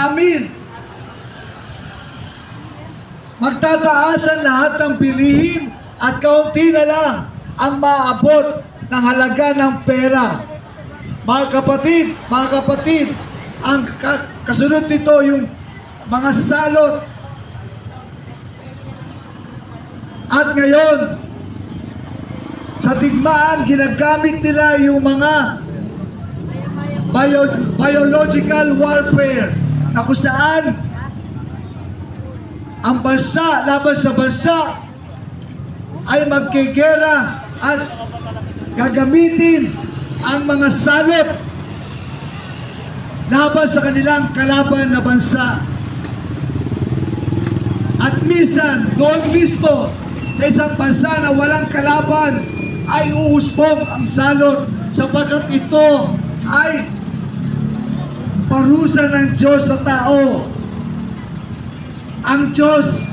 sa amin. Magtataas ang lahat ng bilihin at kaunti na lang ang maaabot ng halaga ng pera. Mga kapatid, ang kasunod nito yung mga salot. At ngayon, sa digmaan, ginagamit nila yung mga biological warfare na kung saan ang bansa laban sa bansa ay magkigera at gagamitin ang mga salot laban sa kanilang kalaban na bansa. At minsan, doon mismo sa isang bansa na walang kalaban ay uusbong ang salot sapagkat ito ay parusa ng Diyos sa tao. Ang Diyos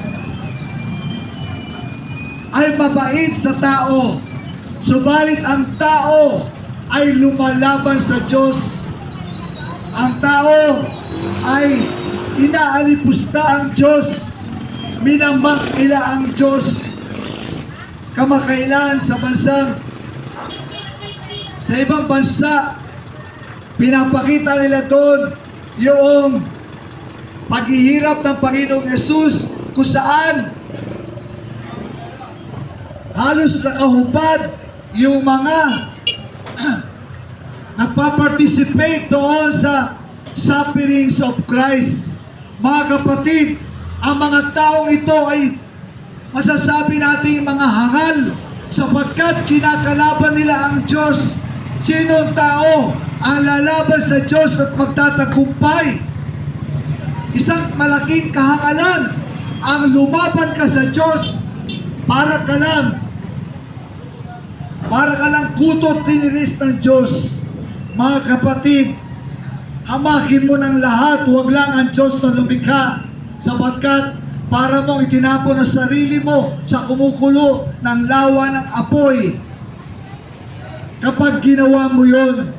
ay mabait sa tao, subalit ang tao ay lumalaban sa Diyos. Ang tao ay inaalipusta ang Diyos, minamakila ang Diyos. Kamakailan sa ibang bansa, pinapakita nila doon yung paghihirap ng Panginoong Yesus kung saan halos nakahubad yung mga nagpa-participate doon sa sufferings of Christ. Mga kapatid, ang mga taong ito ay masasabi nating mga hangal sapagkat kinakalaban nila ang Diyos. Sinong tao ang lalaban sa Diyos at magtatagumpay? Isang malaking kahangalan ang lumaban ka sa Diyos. Para ka lang kutot tiniris ng Diyos. Mga kapatid, hamakin mo ng lahat, huwag lang ang Diyos na lumikha, sapagkat para mong itinapon ang sarili mo sa kumukulo ng lawa ng apoy. Kapag ginawa mo yon,